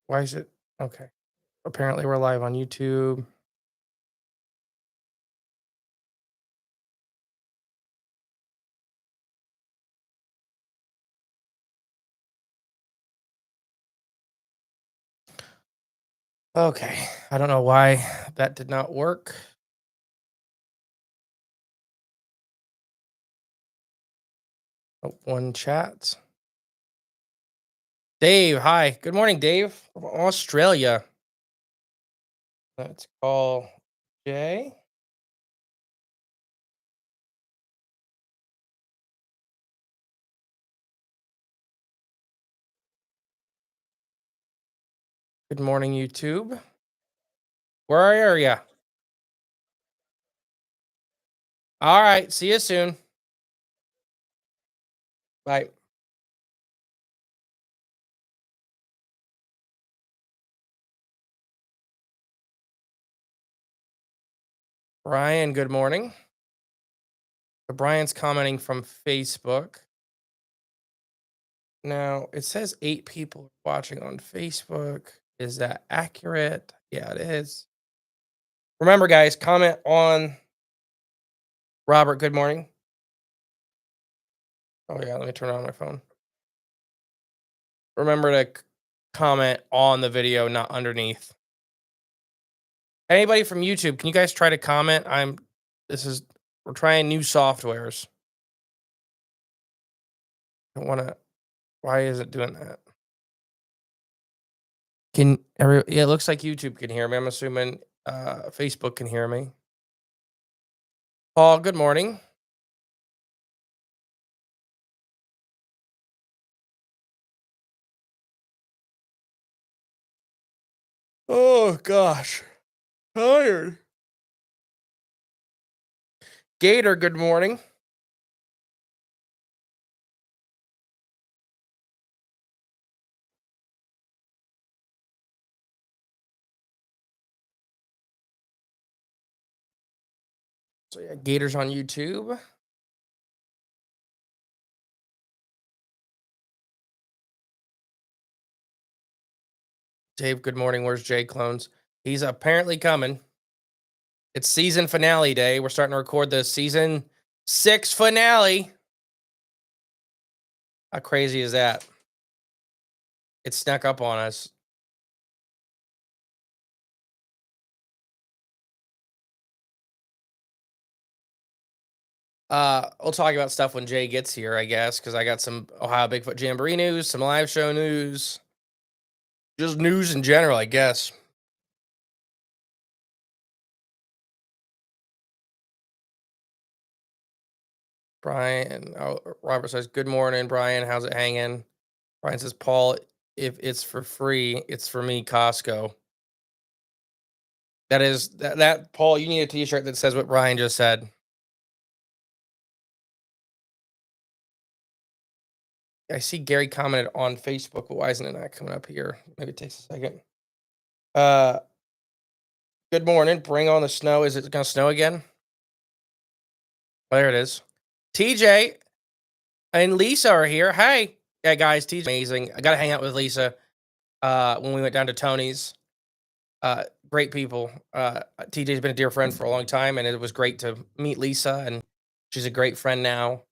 Why is it okay? Apparently, we're live on YouTube. Okay, I don't know why that did not work. Oh, one chat. Dave, hi. Good morning, Dave from Australia. Let's call Jay. Good morning, YouTube. Where are you? All right, see you soon. Bye. Brian, good morning. Brian's commenting from Facebook. Now, it says 8 people watching on Facebook. Is that accurate? Yeah, it is. Remember, guys, comment on Robert. Good morning. Oh, yeah, let me turn on my phone. Remember to comment on the video, not underneath. Anybody from YouTube, can you guys try to comment? We're trying new softwares. I want to, why is it doing that? Yeah, it looks like YouTube can hear me. I'm assuming Facebook can hear me. Paul, good morning. Oh, gosh. Tired. Gator, good morning. So, yeah, Gator's on YouTube. Dave, good morning. Where's Jay Clones? He's apparently coming. It's season finale day. We're starting to record the season 6 finale. How crazy is that? It snuck up on us. We'll talk about stuff when Jay gets here, I guess, because I got some Ohio Bigfoot Jamboree news, some live show news, just news in general, I guess. Brian, Robert says, "Good morning, Brian. How's it hanging?" Brian says, "Paul, if it's for free, it's for me, Costco." That Paul. You need a T-shirt that says what Brian just said. I see Gary commented on Facebook, but why isn't it not coming up here? Maybe it takes a second. Uh, Good morning. Bring on the snow. Is it gonna snow again? Oh, there it is. TJ and Lisa are here. Hey, yeah, guys. TJ, amazing. I got to hang out with Lisa. When we went down to Tony's. Great people. TJ's been a dear friend for a long time, and it was great to meet Lisa, and she's a great friend now.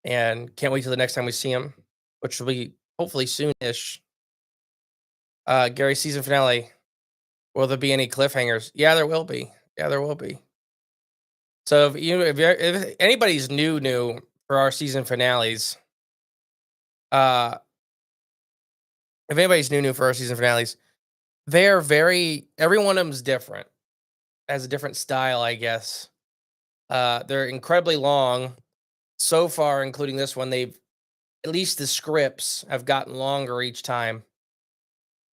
And can't wait till the next time we see him, which will be hopefully soonish. Gary, season finale. Will there be any cliffhangers? Yeah, there will be. Yeah, there will be. So if anybody's new for our season finales, uh, if anybody's new for our season finales, they're very every one of them's different, has a different style, I guess. They're incredibly long so far, including this one. They've at least the scripts have gotten longer each time.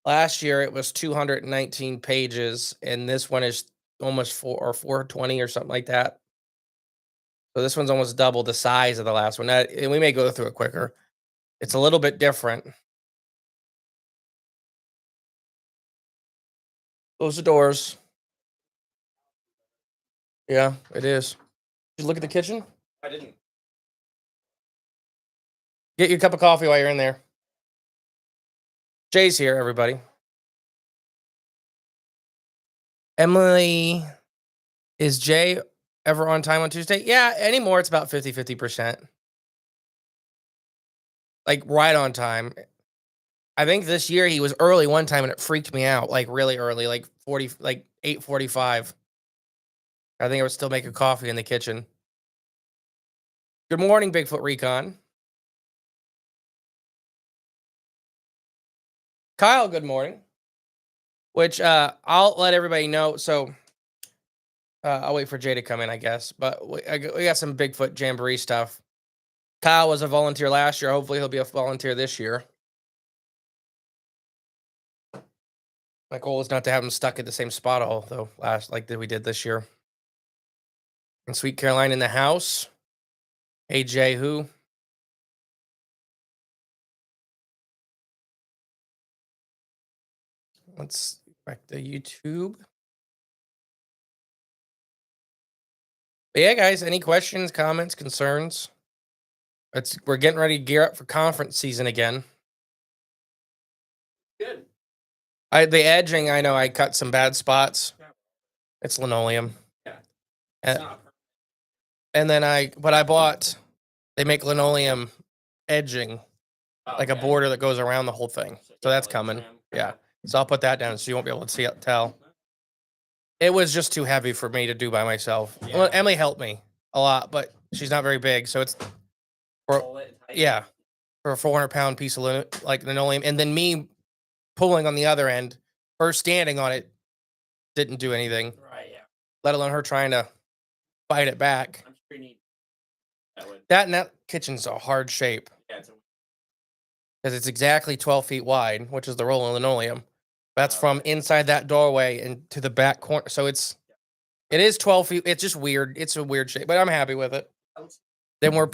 Last year it was 219 pages, and this one is almost 420 or something like that. So this one's almost double the size of the last one. And we may go through it quicker. It's a little bit different. Close the doors. Yeah, it is. Did you look at the kitchen? I didn't. Get you a cup of coffee while you're in there. Jay's here, everybody. Emily, is Jay ever on time on Tuesday? Yeah, anymore it's about 50%. Like right on time. I think this year he was early one time and it freaked me out, like really early, like 8:45. I think I was still making coffee in the kitchen. Good morning, Bigfoot Recon. Kyle, good morning. Which I'll let everybody know. So I'll wait for Jay to come in, I guess. But we got some Bigfoot Jamboree stuff. Kyle was a volunteer last year. Hopefully, he'll be a volunteer this year. My goal is not to have him stuck at the same spot all though like that we did this year. And Sweet Caroline in the house. Hey Jay, who? Let's back to YouTube. But yeah, guys, any questions, comments, concerns? We're getting ready to gear up for conference season again. Good. The edging, I know I cut some bad spots. It's linoleum. Yeah. And then I bought, they make linoleum edging, like a border that goes around the whole thing. So that's coming. Yeah. So I'll put that down so you won't be able to tell. It was just too heavy for me to do by myself. Yeah. Well, Emily helped me a lot, but she's not very big. So it's, for a 400-pound piece of linoleum. And then me pulling on the other end, her standing on it didn't do anything. Right, yeah. Let alone her trying to fight it back. I'm sure you need That kitchen's a hard shape. Yeah, Because it's exactly 12 feet wide, which is the roll of linoleum. That's from inside that doorway and to the back corner. So it is 12 feet. It's just weird. It's a weird shape, but I'm happy with it. Then we're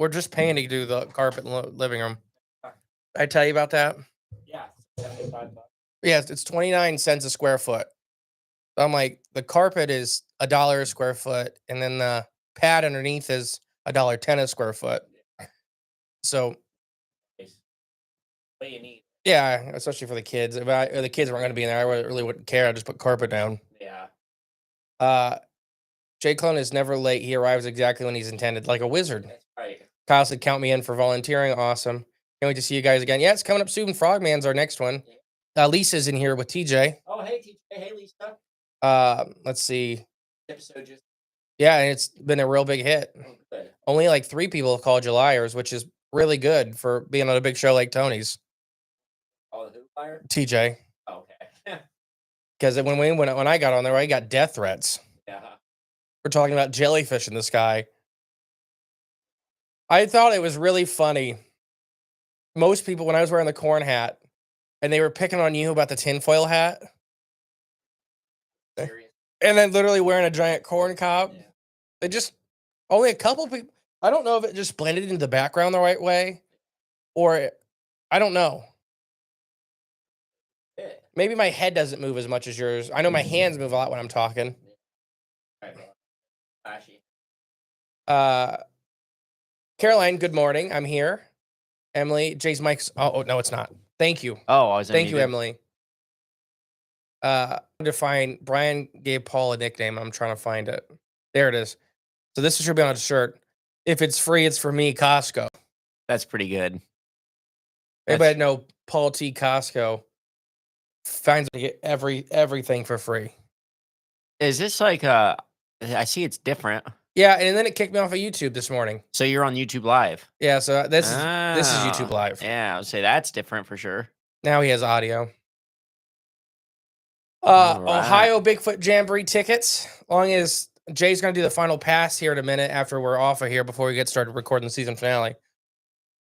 just paying to do the carpet in the living room. I tell you about that? Yeah. $75. Yes, it's 29 cents a square foot. I'm like, the carpet is $1 a square foot, and then the pad underneath is $1.10 a square foot. So, What you need. yeah, especially for the kids. If the kids weren't going to be in there, I really wouldn't care. I'd just put carpet down. Yeah. Jay Clone is never late. He arrives exactly when he's intended, like a wizard. That's right. Kyle said, count me in for volunteering. Awesome. Can't wait to see you guys again. Yeah, it's coming up soon. Frogman's our next one. Lisa's in here with TJ. Oh, hey, TJ. Hey, Lisa. Let's see. Episode just. Yeah, and it's been a real big hit. Oh, good. Only like 3 people have called you liars, which is really good for being on a big show like Tony's. Oh, who liar? TJ. Oh, okay. Because when I got on there, I got death threats. Yeah. We're talking about jellyfish in the sky. I thought it was really funny. Most people, when I was wearing the corn hat, and they were picking on you about the tinfoil hat, Serious. and then literally wearing a giant corn cob. Yeah. They just only a couple people. I don't know if it just blended into the background the right way, or I don't know. Yeah. Maybe my head doesn't move as much as yours. I know my hands move a lot when I'm talking. Right. Flashy. Caroline, good morning. I'm here. Emily, Jay's mic's. Oh no, it's not. Thank you. Oh, I was. Thank you, Emily. To find Brian gave Paul a nickname. I'm trying to find it. There it is. So this should be on a shirt. If it's free, it's for me, Costco. That's pretty good. Everybody know Paul T. Costco finds to get everything for free. Is this like I see it's different. Yeah, and then it kicked me off of YouTube this morning. So you're on YouTube Live. Yeah, so this is YouTube Live. Yeah, I would say that's different for sure. Now he has audio. All right. Ohio Bigfoot Jamboree tickets. Long as Jay's going to do the final pass here in a minute after we're off of here before we get started recording the season finale.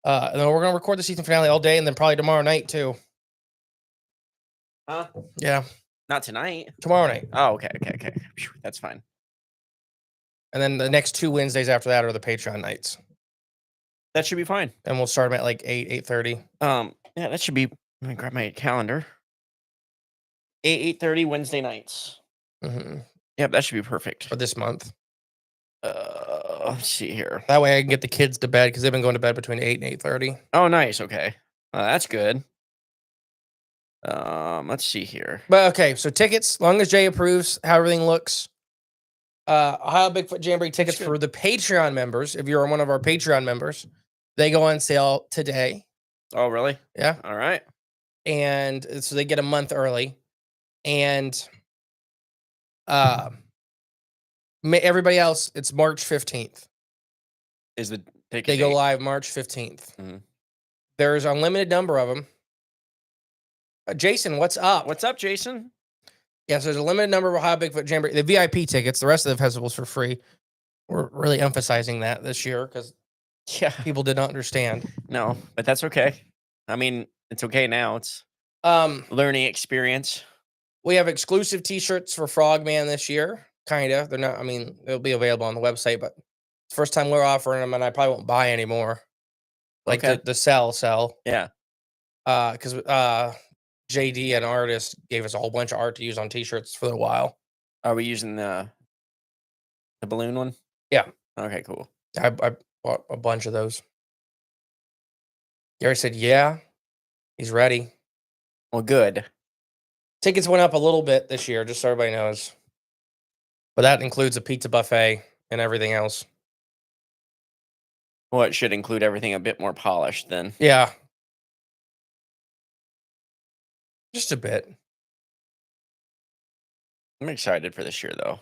And then we're going to record the season finale all day and then probably tomorrow night too. Huh? Yeah. Not tonight. Tomorrow night. Oh, okay. Phew, that's fine. And then the next 2 Wednesdays after that are the Patreon nights. That should be fine. And we'll start them at like 8:30. Yeah, that should be. Let me grab my calendar. 8:30 Wednesday nights. Mm-hmm. Yep, that should be perfect For this month. Let's see here. That way I can get the kids to bed because they've been going to bed between 8 and 8:30. Oh, nice. Okay, that's good. Let's see here. But okay, so tickets, long as Jay approves how everything looks. Ohio Bigfoot Jamboree tickets good. for the Patreon members. If you're one of our Patreon members, they go on sale today. Oh, really? Yeah. All right. And so they get a month early. And uh everybody else, it's March 15th. Is the ticket They go date? live March 15th. Mhm. There's an unlimited number of them. Jason, what's up? What's up, Jason? Yes, there's a limited number of Ohio Bigfoot Jamboree. The VIP tickets, the rest of the festivals for free. We're really emphasizing that this year because Yeah. people did not understand. No, but that's okay. I mean, it's okay now. It's Um, learning experience. we have exclusive T-shirts for Frogman this year. Kinda. They're not. I mean, they'll be available on the website, but it's the first time we're offering them, and I probably won't buy anymore. Like Okay. the sell. Yeah. Because JD, an artist, gave us a whole bunch of art to use on T-shirts for a while. Are we using the balloon one? Yeah. Okay, cool. I bought a bunch of those. Gary said, "Yeah, he's ready." Well, good. Tickets went up a little bit this year, just so everybody knows. But that includes a pizza buffet and everything else. Well, it should include everything a bit more polished then. Yeah. Just a bit. I'm excited for this year, though.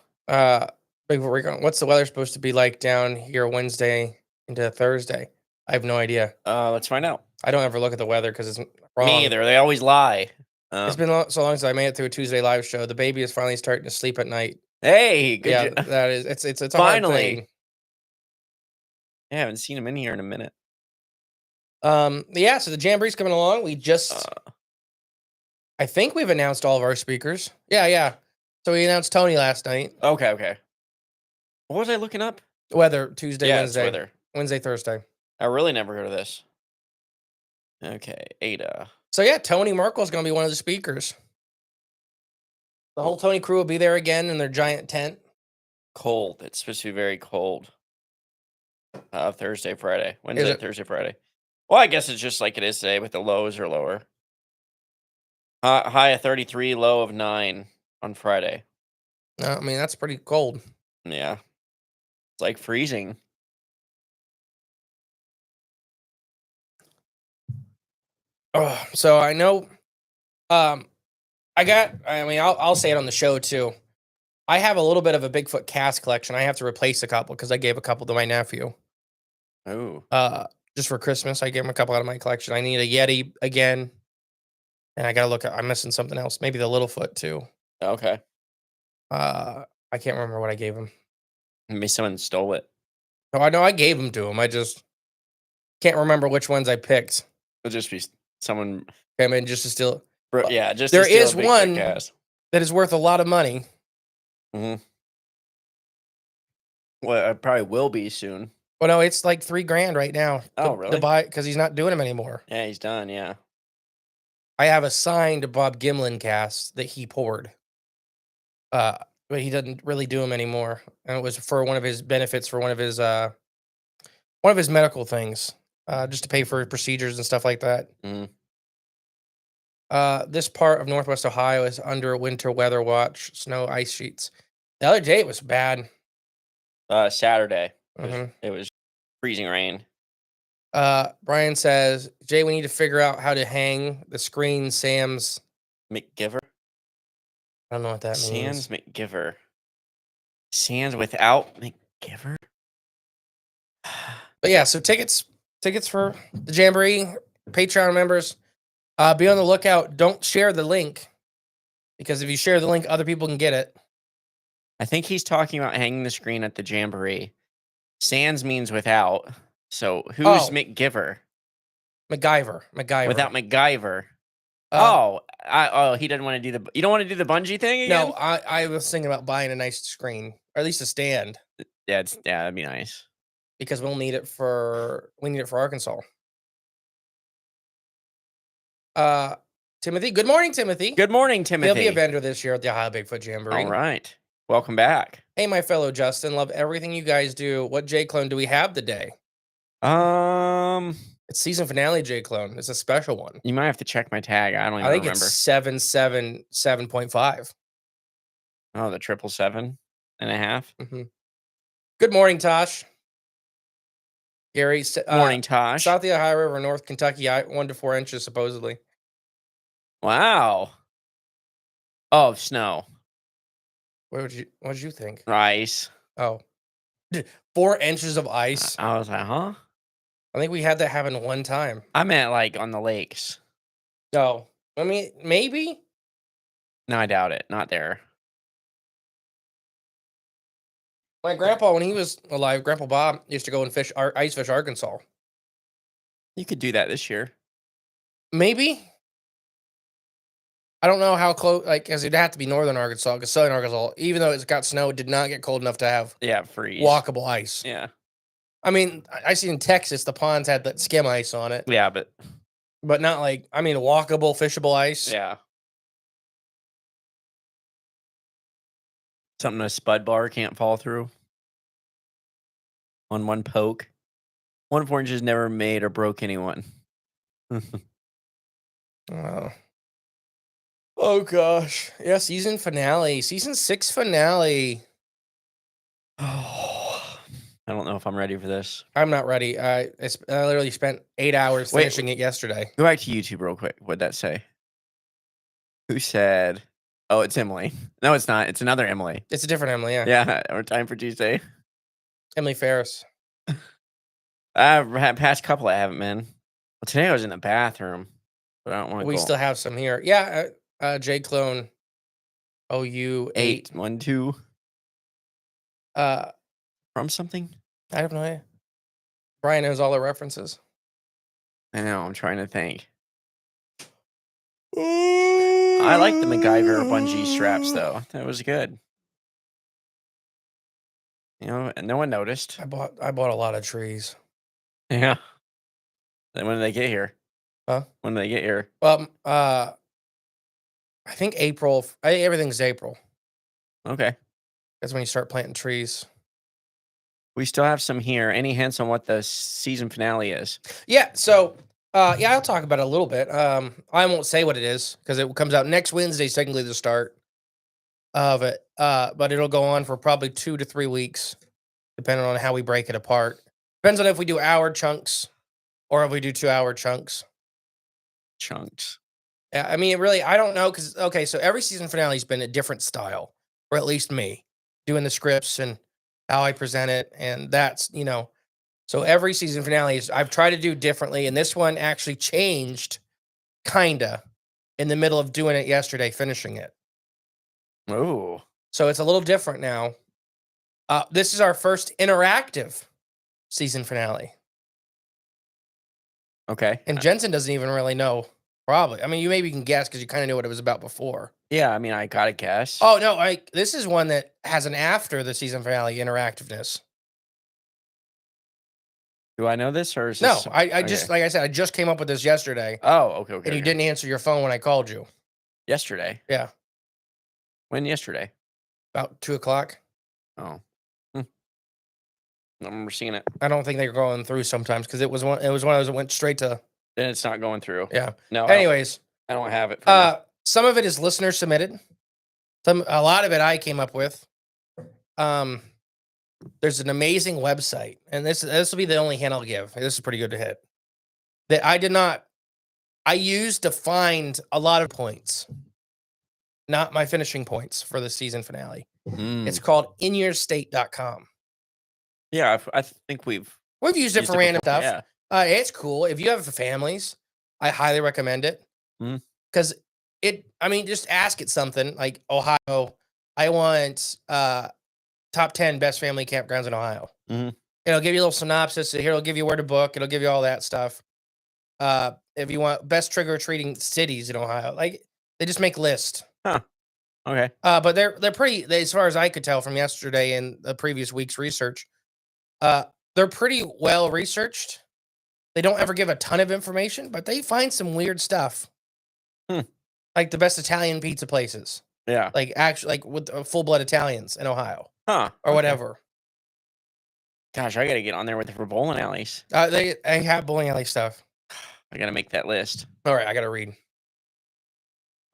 What's the weather supposed to be like down here Wednesday into Thursday? I have no idea. Let's find out. I don't ever look at the weather because it's wrong. Me either. They always lie. It's been so long since I made it through a Tuesday live show. The baby is finally starting to sleep at night. Hey, good. Yeah, job. that is. It's a hard Finally. thing. I haven't seen him in here in a minute. Yeah. So the Jamboree's coming along. We just, I think we've announced all of our speakers. Yeah. So we announced Tony last night. Okay. What was I looking up? Weather Tuesday, Yeah, Wednesday, it's weather. Wednesday, Thursday. I really never heard of this. Okay, Ada. So yeah, Tony Merkel's going to be one of the speakers. The whole Tony crew will be there again in their giant tent. Cold. It's supposed to be very cold. Thursday, Friday. Wednesday, Thursday, Friday. Well, I guess it's just like it is today, but the lows are lower. High of 33, low of 9 on Friday. I mean, that's pretty cold. Yeah. It's like freezing. Oh, so I know, I'll say it on the show too. I have a little bit of a Bigfoot cast collection. I have to replace a couple because I gave a couple to my nephew. Oh. Just for Christmas, I gave him a couple out of my collection. I need a Yeti again, and I gotta look at. I'm missing something else. Maybe the Littlefoot too. Okay. I can't remember what I gave him. Maybe someone stole it. No, I know I gave them to him. I just can't remember which ones I picked. It'll just be someone. I mean, just to steal. Yeah, just there to steal is a Bigfoot one cast. that is worth a lot of money. Mm-hmm. Well, it probably will be soon. Well, no, it's like $3,000 right now. Oh, to really? buy because he's not doing them anymore. Yeah, he's done. Yeah. I have a signed Bob Gimlin cast that he poured. But he doesn't really do them anymore, and it was for one of his benefits for one of his medical things, just to pay for procedures and stuff like that. Mm-hmm. This part of Northwest Ohio is under winter weather watch, snow, ice sheets. The other day it was bad. Saturday. Mhm. It was freezing rain. Brian says, Jay, we need to figure out how to hang the screen. Sam's McGiver. I don't know what that means. Sans McGiver. Sans without McGiver? But yeah, so tickets for the Jamboree, Patreon members. Be on the lookout. Don't share the link, because if you share the link, other people can get it. I think he's talking about hanging the screen at the Jamboree. Sans means without. So who's McGiver? MacGyver. Without MacGyver. He doesn't want to do you don't want to do the bungee thing again? No, I was thinking about buying a nice screen, or at least a stand. Yeah, that'd be nice. Because we need it for Arkansas. Timothy, good morning, Timothy. Good morning, Timothy. He'll be a vendor this year at the Ohio Bigfoot Jamboree. All right. Welcome back. Hey, my fellow Justin, love everything you guys do. What J-Clone do we have today? It's season finale, J Clone. It's a special one. You might have to check my tag. I don't even I think remember. it's 777.5. Oh, the 777.5. Mm-hmm. Good morning, Tosh. Gary, Morning, Tosh. South the Ohio River, North Kentucky, 1 to 4 inches supposedly. Wow. Oh, snow. What did you think? Ice. Oh, 4 inches of ice. I was like, huh? I think we had that happen one time. I meant like on the lakes. No, I mean maybe. No, I doubt it. Not there. My grandpa, when he was alive, Grandpa Bob used to go and ice fish Arkansas. You could do that this year. Maybe. I don't know how close, like, because it'd have to be northern Arkansas, because southern Arkansas, even though it's got snow, it did not get cold enough to have freeze. walkable ice. Yeah. I mean, I see in Texas, the ponds had that skim ice on it. Yeah, but not like, I mean, walkable, fishable ice. yeah. Something a spud bar can't fall through. On one poke. 1 4 inches never made or broke anyone. Oh gosh. Yeah, season finale. Season 6 finale. Oh, I don't know if I'm ready for this. I'm not ready. I literally spent 8 hours finishing it yesterday. Go back to YouTube real quick. What'd that say? Who said? Oh, it's Emily. No, it's not. It's another Emily. It's a different Emily, yeah. Yeah, or time for Tuesday. Emily Ferris. I've had past couple I haven't been. Well, today I was in the bathroom, but I don't want to. We still have some here. Yeah, J Clone. OU 8 1 2. From something. I have no idea. Brian knows all the references. I know. I'm trying to think. I like the MacGyver bungee straps though. That was good. You know, and no one noticed. I bought a lot of trees. Yeah. Then when did they get here? Huh? When did they get here? Well, I think April. I think everything's April. Okay. That's when you start planting trees. We still have some here. Any hints on what the season finale is? Yeah. So, yeah, I'll talk about it a little bit. I won't say what it is because it comes out next Wednesday. Technically, the start of it. But it'll go on for probably 2 to 3 weeks, depending on how we break it apart. Depends on if we do hour chunks or if we do 2-hour chunks. Chunks. Yeah, I mean, really, I don't know because okay, so every season finale's been a different style, or at least me doing the scripts and how I present it, and that's so every season finale is I've tried to do differently, and this one actually changed, kinda, in the middle of doing it yesterday, finishing it. Oh. So it's a little different now. This is our first interactive season finale, Okay. and Jensen doesn't even really know. Probably, I mean, you maybe can guess because you kind of knew what it was about before. Yeah, I mean, I gotta guess. Oh no, this is one that has an after the season finale interactiveness. Do I know this or is No, this? I just like I said, I just came up with this yesterday, Oh, okay. and you didn't answer your phone when I called you. Yesterday. Yeah, When yesterday? about 2:00. Oh. I don't remember seeing it. I don't think they were going through sometimes because it was one. It was one of those that went straight to. Then it's not going through. Yeah. No. Anyways, I don't have it. For some of it is listener submitted. A lot of it I came up with. There's an amazing website, and this will be the only hint I'll give. This is pretty good to hit. That I did not. I used to find a lot of points, not my finishing points for the season finale. It's called inyourstate.com. Yeah, I think we've used it for random before, stuff. Yeah. It's cool. If you have families, I highly recommend it. Because just ask it something like Ohio. I want top 10 best family campgrounds in Ohio. It'll give you a little synopsis. Here, it'll give you where to book. It'll give you all that stuff. If you want best trick-or-treating cities in Ohio, like they just make lists. Huh. Okay. But they're pretty, as far as I could tell from yesterday and the previous week's research, they're pretty well researched. They don't ever give a ton of information, but they find some weird stuff. Like the best Italian pizza places. Yeah. Like actually, like with full blood Italians in Ohio. Huh. Or whatever. Gosh, I gotta get on there with the bowling alleys. They have bowling alley stuff. I gotta make that list. All right, I gotta read.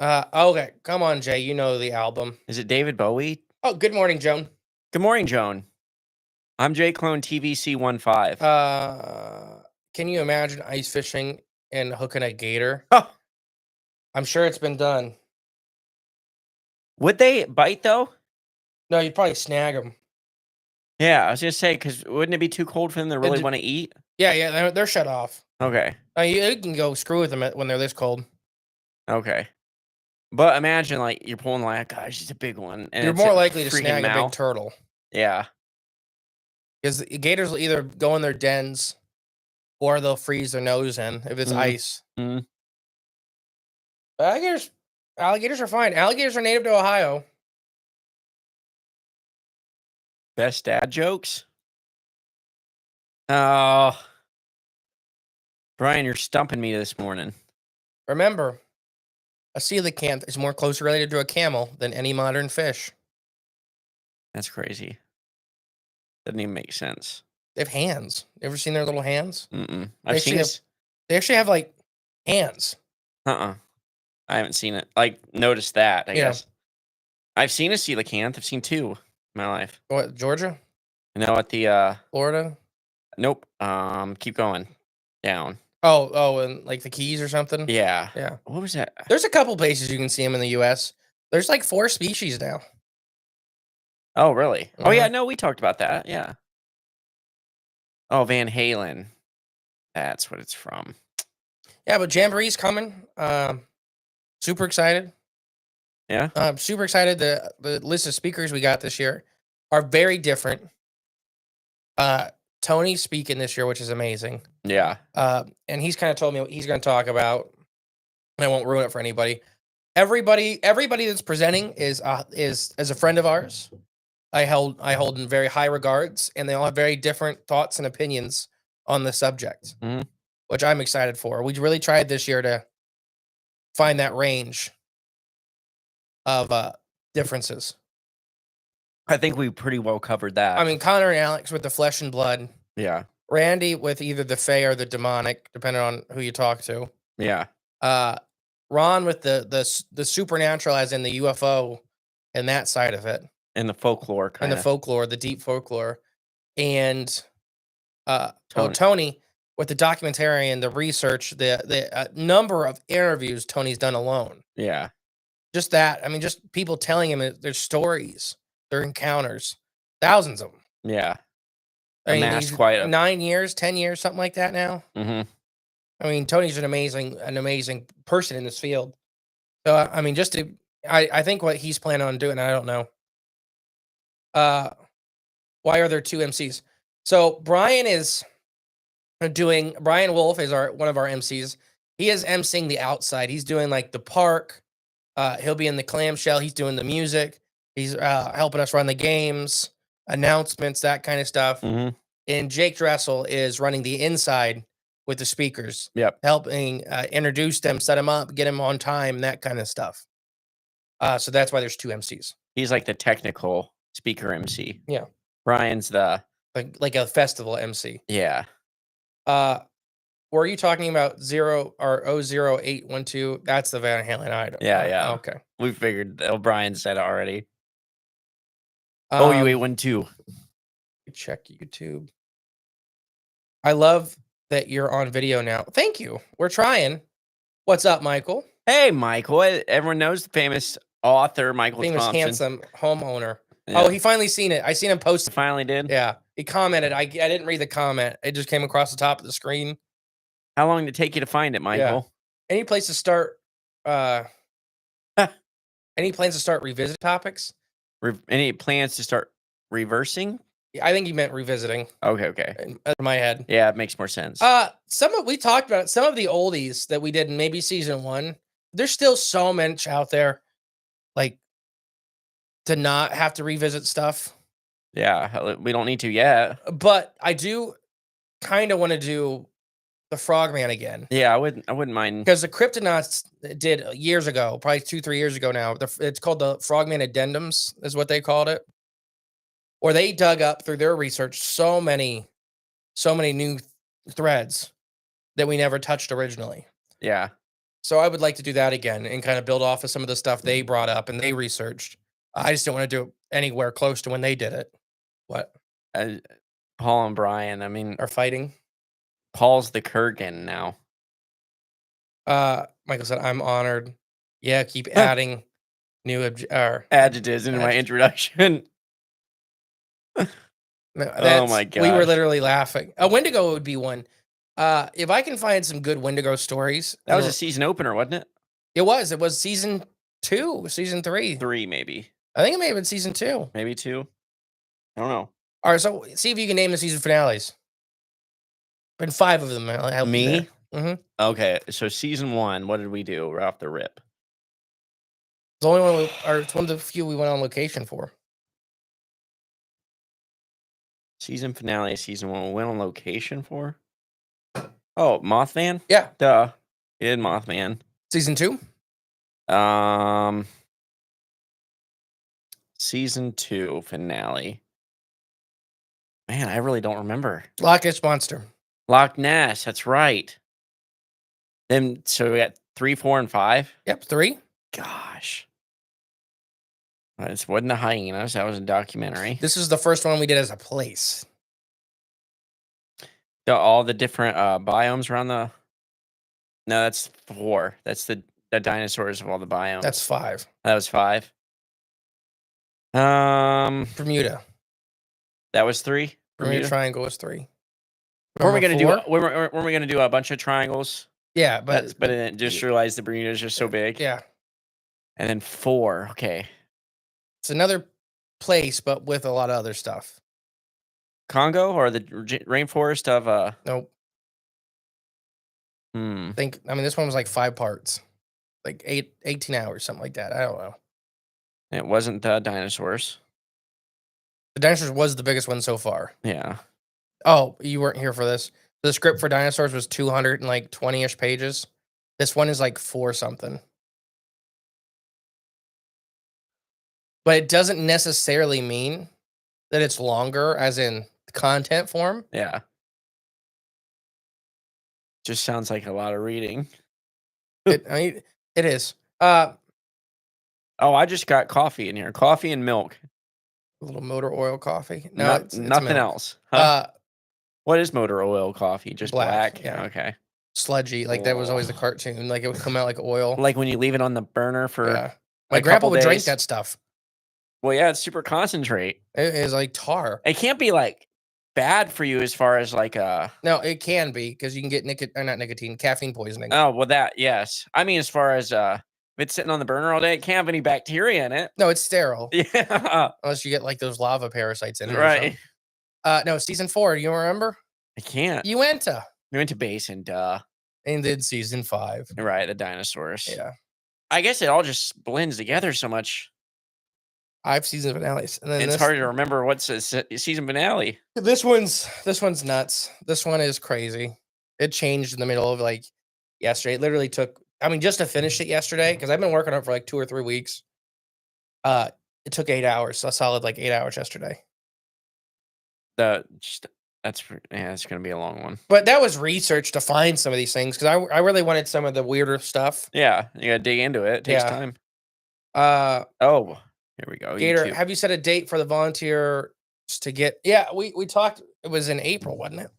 Okay, come on, Jay. You know the album. Is it David Bowie? Oh, good morning, Joan. Good morning, Joan. I'm J Clone TVC15. Can you imagine ice fishing and hooking a gator? Oh, I'm sure it's been done. would they bite though? No, you'd probably snag them. Yeah, I was gonna say, because wouldn't it be too cold for them to really d- want to eat? Yeah, they're shut off. Okay, You can go screw with them when they're this cold. okay. But imagine like you're pulling the line, gosh, it's a big one, and You're it's more a likely to freaking snag a big mouth. turtle Yeah, because gators will either go in their dens or they'll freeze their nose in if it's Mhm. ice. Mhm. But alligators are fine. Alligators are native to Ohio. best dad jokes. Oh, Brian, you're stumping me this morning. Remember, a coelacanth is more closely related to a camel than any modern fish. That's crazy. Doesn't even make sense. They have hands. You ever seen their little hands? Mm-mm. They I've seen actually this. They actually have like hands. I haven't seen it. Like noticed that. I Yeah. guess I've seen a coelacanth. I've seen two in my life. What, Georgia? You know, at the Florida? nope. Keep going down. Oh, and like the Keys or something? Yeah. Yeah. What was that? There's a couple places you can see them in the US. There's like 4 species now. Oh, really? Oh, yeah. Mhm. No, we talked about that. Yeah. Oh, Van Halen. That's what it's from. Yeah, but Jamboree's coming. Super excited. Yeah. Super excited. The list of speakers we got this year are very different. Tony's speaking this year, which is amazing. Yeah. And he's kind of told me what he's going to talk about. And I won't ruin it for anybody. Everybody that's presenting is a friend of ours. I hold in very high regards, and they all have very different thoughts and opinions on the subject, Mhm. which I'm excited for. We really tried this year to find that range of differences. I think we pretty well covered that. I mean, Connor and Alex with the flesh and blood, yeah. Randy with either the Fae or the demonic, depending on who you talk to. Yeah. Ron with the supernatural, as in the UFO, and that side of it, And the folklore kind and the of. folklore, the deep folklore, and Tony. Tony with the documentary and the research, the number of interviews Tony's done alone. Yeah. Just that, I mean, just people telling him their stories, their encounters, thousands of them. Yeah. I mean, Amassed he's quite a. 9 years, 10 years, something like that now. Mm-hmm. I mean, Tony's an amazing person in this field. So I mean, I think what he's planning on doing, I don't know. Why are there 2 MCs? So Brian Wolf is one of our MCs. He is MCing the outside. He's doing like the park. He'll be in the clamshell. He's doing the music. He's helping us run the games, announcements, that kind of stuff. Mm-hmm. And Jake Dressel is running the inside with the speakers. Yep. Helping introduce them, set them up, get them on time, that kind of stuff. So that's why there's 2 MCs. He's like the technical speaker MC. Yeah. Brian's the. Like a festival MC. Yeah. Were you talking about 00812? That's the Van Halen item. Yeah. Okay. We figured Brian said it already. Um, OU812. Check YouTube. I love that you're on video now. Thank you. We're trying. What's up, Michael? Hey, Michael. Everyone knows the famous author, Michael Famous Thompson. handsome homeowner. Yeah. Oh, he finally seen it. I seen him post. Finally did? Yeah. He commented. I didn't read the comment. It just came across the top of the screen. How long did it take you to find it, Michael? Any place to start? Any plans to start revisit topics? Any plans to start reversing? I think you meant revisiting. Okay. In my head. Yeah, it makes more sense. We talked about some of the oldies that we did in maybe season 1. There's still so much out there, like, to not have to revisit stuff. Yeah, we don't need to yet. But I do kind of want to do the Frogman again. Yeah, I wouldn't mind. Because the Cryptonauts did years ago, probably 2-3 years ago now. It's called the Frogman Addendums, is what they called it. or they dug up through their research so many new threads that we never touched originally. Yeah. So I would like to do that again and kind of build off of some of the stuff they brought up and they researched. I just don't want to do it anywhere close to when they did it. What? Paul and Brian. I mean, Are fighting? Paul's the Kurgan now. Michael said, I'm honored. Yeah, keep adding new adjectives into my introduction. No, Oh my we were gosh. literally laughing. A Wendigo would be one. If I can find some good Wendigo stories. That was a season opener, wasn't it? It was season 2, season 3. 3, maybe. I think it may have been season 2. Maybe 2. I don't know. All right, so see if you can name the season finales. Been 5 of them. I'll help you Me? there. Mhm. Okay, so season 1, what did we do right off the rip? The only one, it's one of the few we went on location for. Season finale, season 1, we went on location for? Oh, Mothman? Yeah. Duh. We did Mothman. Season 2? Season 2 finale. Man, I really don't remember. Loch Ness Monster. Loch Ness, that's right. Then, so we got 3, 4, and 5? Yep, 3. Gosh. This wasn't the hyenas. That was a documentary. This is the first one we did as a place. All the different biomes around the... No, that's 4. That's the dinosaurs of all the biomes. That's 5. That was 5. Bermuda. That was 3. Bermuda Triangle was 3. Weren't we Number gonna 4? weren't we gonna do a bunch of triangles? Yeah, but But then just realized the Bermuda is just so big. yeah, And then 4. Okay. it's another place, but with a lot of other stuff. Congo or the rainforest of Nope. I mean, this one was like 5 parts, like 18 hours, something like that. I don't know. It wasn't the dinosaurs. The dinosaurs was the biggest one so far. Yeah. Oh, you weren't here for this. The script for dinosaurs was 220-ish pages. This one is like 4 something. But it doesn't necessarily mean that it's longer, as in content form. Yeah. Just sounds like a lot of reading. I mean, it is. Oh, I just got coffee in here. Coffee and milk. A little motor oil coffee. No, Not, it's nothing milk. else. Huh? What is motor oil coffee? Just black? Yeah. Okay. Sludgy. Like that was always the cartoon. Like it would come out like oil. Like when you leave it on the burner for Yeah. My a grandpa couple would drink days. that stuff. Well, yeah, it's super concentrate. It is like tar. It can't be like bad for you as far as like No, it can be because you can get not nicotine, caffeine poisoning. oh well that yes. I mean as far as if it's sitting on the burner all day, it can't have any bacteria in it. No, it's sterile. Yeah. Unless you get like those lava parasites in it. Right. No, season 4. Do you remember? I can't. You went to. We went to Basin, duh. And did season 5. Right, the dinosaurs. Yeah. I guess it all just blends together so much. 5 season finales. And then It's hard to remember what's a season finale. This one's nuts. This one is crazy. It changed in the middle of like yesterday. It literally took, I mean, just to finish it yesterday, because I've been working on it for like 2 or 3 weeks. It took 8 hours. So a solid like 8 hours yesterday. It's gonna be a long one. But that was research to find some of these things because I really wanted some of the weirder stuff. Yeah, you gotta dig into it. It takes time. Oh, here we go. Gator, YouTube. have you set a date for the volunteers to get? Yeah, we talked. It was in April, wasn't it?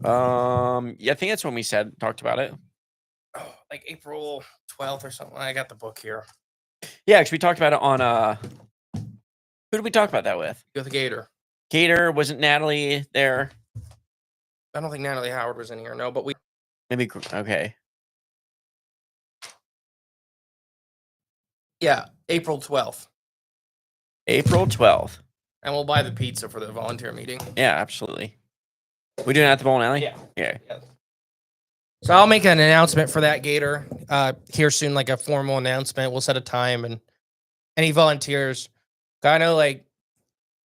Yeah, I think that's when we talked about it. Oh, like April 12th or something. I got the book here. Yeah, because we talked about it on who did we talk about that with? With Gator. Gator, wasn't Natalie there? I don't think Natalie Howard was in here. No, but we Maybe okay. Yeah, April 12th. April 12th. And we'll buy the pizza for the volunteer meeting. Yeah, absolutely. We doing it at the bowling alley? Yeah. Yeah. So I'll make an announcement for that, Gator, here soon, like a formal announcement. We'll set a time and any volunteers. I know like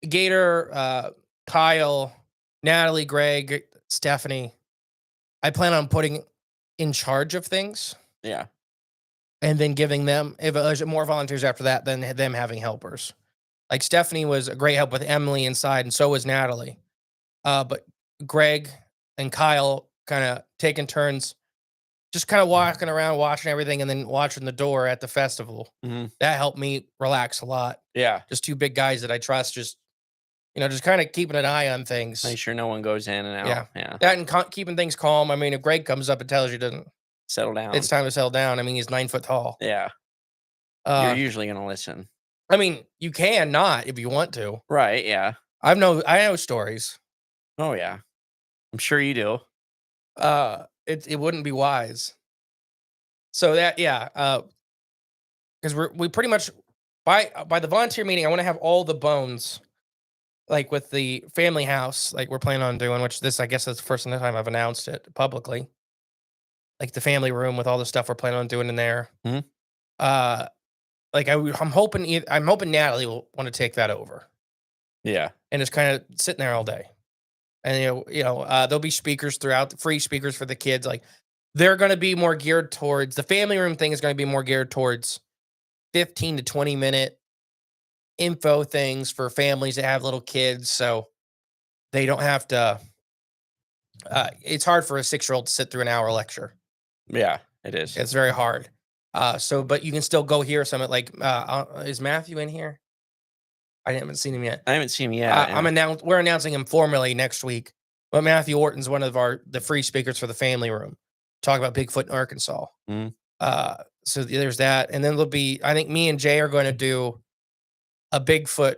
Gator, Kyle, Natalie, Greg, Stephanie, I plan on putting in charge of things. Yeah. And then giving them, if there's more volunteers after that, then them having helpers. Like Stephanie was a great help with Emily inside, and so was Natalie. But Greg and Kyle kind of taking turns, just kind of walking around, watching everything, and then watching the door at the festival. Mhm. That helped me relax a lot. Yeah. Just two big guys that I trust, just just kind of keeping an eye on things. Make sure no one goes in and out. Yeah. Yeah. That and keeping things calm. I mean, if Greg comes up and tells you doesn't, Settle down. it's time to settle down. I mean, he's 9 foot tall. Yeah. You're Uh, usually gonna listen. I mean, you can not if you want to. Right, yeah. I know stories. Oh, yeah. I'm sure you do. It wouldn't be wise. So that because we pretty much by the volunteer meeting, I want to have all the bones, like with the family house, like we're planning on doing. Which this, I guess, is the first time I've announced it publicly. Like the family room with all the stuff we're planning on doing in there. Mhm. Like I'm hoping Natalie will want to take that over Yeah. and just kind of sitting there all day. And there'll be speakers throughout, free speakers for the kids. Like they're going to be more geared towards the family room thing is going to be more geared towards 15 to 20-minute info things for families that have little kids, so they don't have to. It's hard for a 6-year-old to sit through an hour lecture. Yeah, it is. It's very hard. But you can still go hear some. Like, is Matthew in here? I haven't seen him yet. I haven't seen him yet. We're announcing him formally next week. But Matthew Orton's one of the free speakers for the family room. Talk about Bigfoot in Arkansas. Mhm. So there's that, and then there'll be. I think me and Jay are going to do a Bigfoot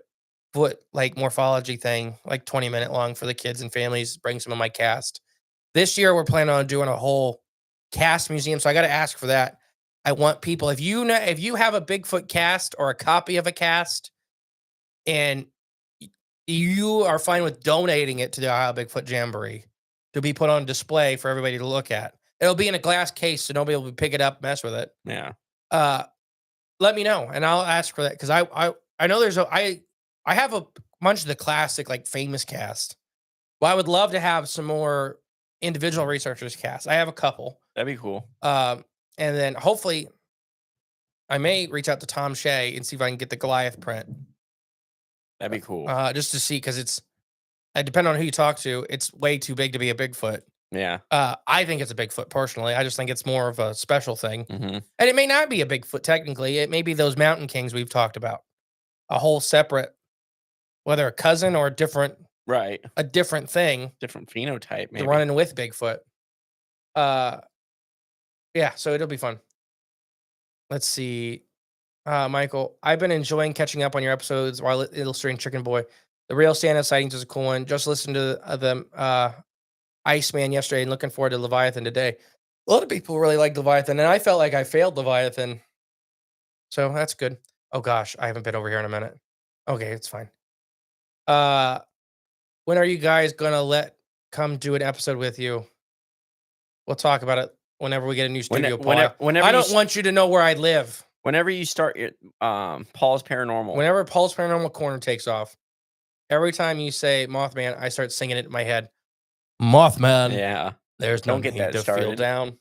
like morphology thing, like 20-minute long for the kids and families. Bring some of my cast. This year we're planning on doing a whole cast museum. So I got to ask for that. I want people, if you have a Bigfoot cast or a copy of a cast, and you are fine with donating it to the Ohio Bigfoot Jamboree to be put on display for everybody to look at. It'll be in a glass case, so nobody will pick it up, mess with it. Yeah. Let me know, and I'll ask for that because I know I have a bunch of the classic, like, famous cast. Well, I would love to have some more individual researchers cast. I have a couple. That'd be cool. And then hopefully I may reach out to Tom Shea and see if I can get the Goliath print. That'd be cool. Just to see, because depending on who you talk to, it's way too big to be a Bigfoot. Yeah. I think it's a Bigfoot personally. I just think it's more of a special thing. Mhm. And it may not be a Bigfoot technically. It may be those mountain kings we've talked about. A whole separate, whether a cousin or a different Right. thing. Different phenotype, maybe. Running with Bigfoot. Yeah, so it'll be fun. Let's see. Michael, I've been enjoying catching up on your episodes while illustrating Chicken Boy. The real Santa sightings is a cool one. Just listened to the Iceman yesterday and looking forward to Leviathan today. A lot of people really like Leviathan, and I felt like I failed Leviathan. So that's good. Oh gosh, I haven't been over here in a minute. Okay, it's fine. When are you guys gonna come do an episode with you? We'll talk about it whenever we get a new studio. Whenever I don't want you to know where I live. Whenever you start your Paul's Paranormal. Whenever Paul's Paranormal Corner takes off, every time you say Mothman, I start singing it in my head. Mothman. Yeah. There's no Don't get need that to started. feel down.